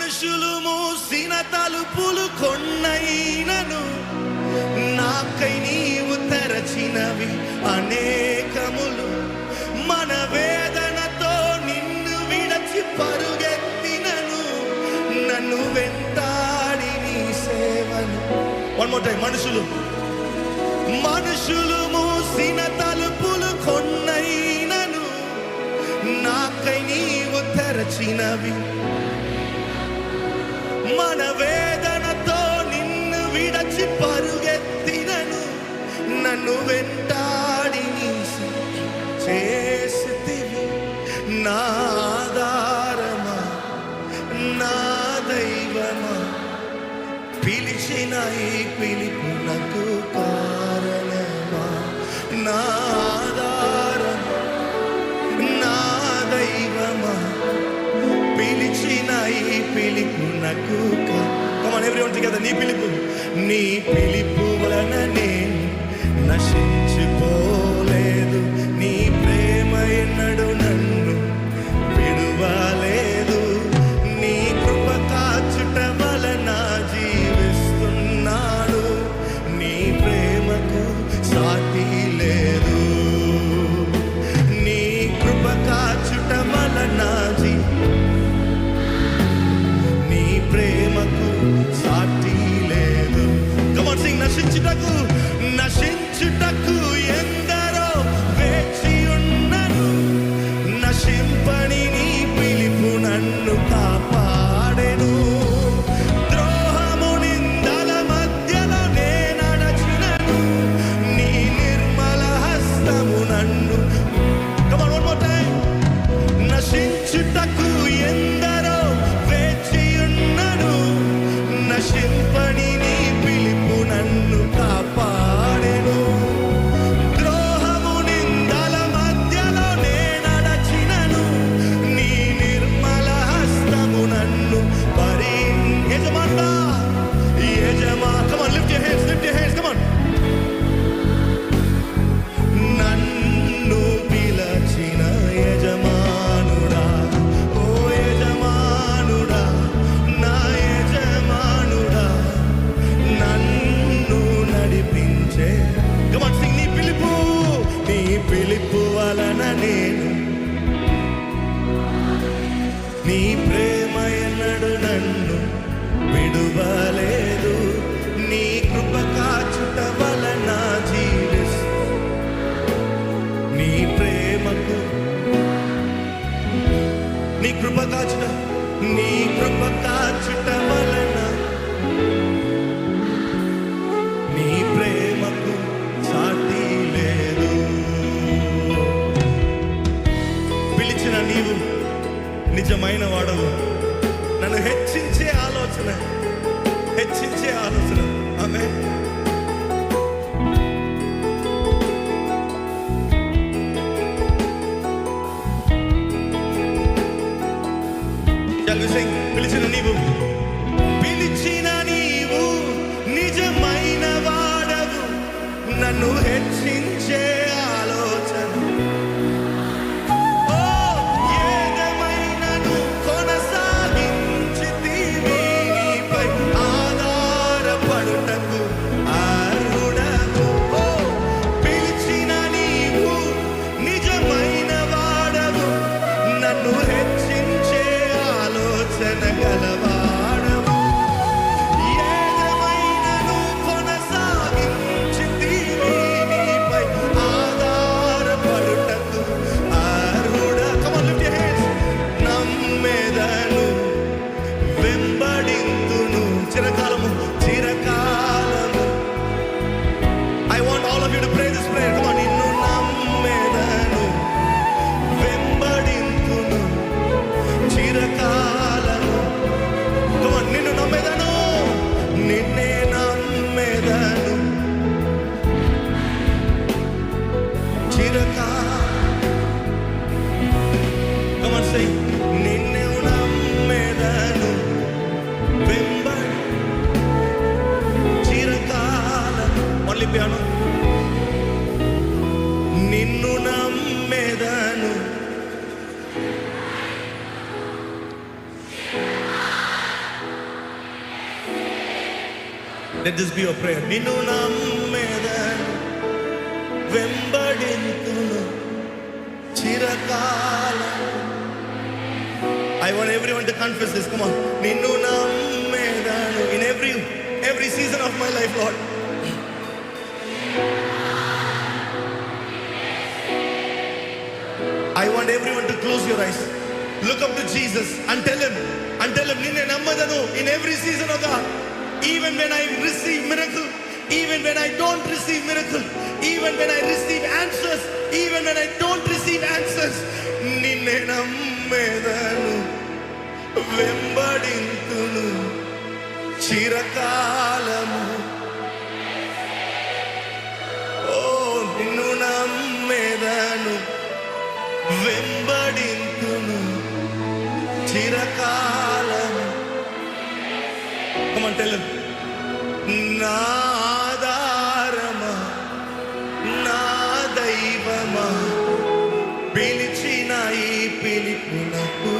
మనుషులు మూసిన తలుపులు కొన్నైనను నాకై నీవు తెరచినవి అనేకములు. మన వేదనతో నిన్ను విడచి పరుగెత్తినను నన్ను వెంటాడి నీ సేవను. One more time. మనుషులు మూసిన తలుపులు కొన్నైనను నాకై నీవు తెరచినవి. మన వేదనతో నిన్ను విడచి పరుగెత్తినను నన్ను వెంటాడి నీ చేసితివి. నా ఆధారమా, నా దైవమా, పిలిచిన ఈ పిలుపునకు కారణమా. నా ఆధారమా, నా దైవమా, పిలిచిన ఈ పిలుపునకు. Come on everyone together. నీ పిలుపు వలన నేను నశించిపోలేదు. నీ ప్రేమ ఎన్నడు నన్ను విడువలేదు. నీ కృప కాచుట వలన జీవిస్తున్నాను. నీ ప్రేమకు సాటి లేదు. నీ కృప కాచుట వలన నీ ప్రేమకు సాటి లేదు. Come on sing. నశించుటకు ఎందరో వేచి ఉన్నను. నశింపని నీ పిలుపు నన్ను కాపాడెను. ద్రోహము నిందల మధ్యలో నే నడచినను. నీ నిర్మల హస్తము నన్ను. Come on one more time. నశించుటకు ఎందరో వేచి ఉన్నను. నశింపని నీ పిలుపు నన్ను కాపాడెను. ద్రోహము నిందల మధ్యలో నే నడచినను. నీ నిర్మల హస్తము నన్ను యజమా. Come on, lift your hands, come on. నన్ను పిలచిన యజమానుడా, ఓ యజమానుడా, నా యజమానుడా, నన్ను నడిపించే. Come on sing. నీ పిలుపు వలన నేను, నీ ప్రేమ ఎన్నడు నన్ను విడువలేదు. నీ కృప కాచుట వలన జీవిస్తూ నీ ప్రేమకు. నీ కృప కాచుట వలన నీ ప్రేమకు సాటి లేదు. పిలిచిన నీవు నిజమైన వాడవు. నన్ను హెచ్చించే ఆలోచన. ఆమేన్. పిలిచిన నీవు నిజమైన వాడవు. నన్ను హెచ్చించే ఆలోచన. ఏదేమైనను కొనసాగించితివి. నీపై ఆధారపడుటకు అర్హుడవు. పిలిచిన నీవు నిజమైన వాడవు. నన్ను హెచ్చించే ఆలోచన గలవాడవు. ఏదేమైనను కొనసాగించితివి. నీపై Let this be your prayer. నిన్ను నమ్మేదను వెంబడింతును చిరకాలం. I want everyone to confess this. Come on. నిన్ను నమ్మేదను in every season of my life, Lord. I want everyone to close your eyes. Look up to Jesus and tell him, నిన్నే నమ్మదను in every season of God. Even when I receive miracle, even when I don't receive miracle, even when I receive answers, even when I don't receive answers, నిన్నే నమ్మేదను వెంబడింతును చిరకాలము. ఓ నిన్ను నమ్మేదను వెంబడింతును చిరకాలము. Come on, tell him. నా ఆధారమా నా దైవమా పిలిచిన ఈ పిలుపునకు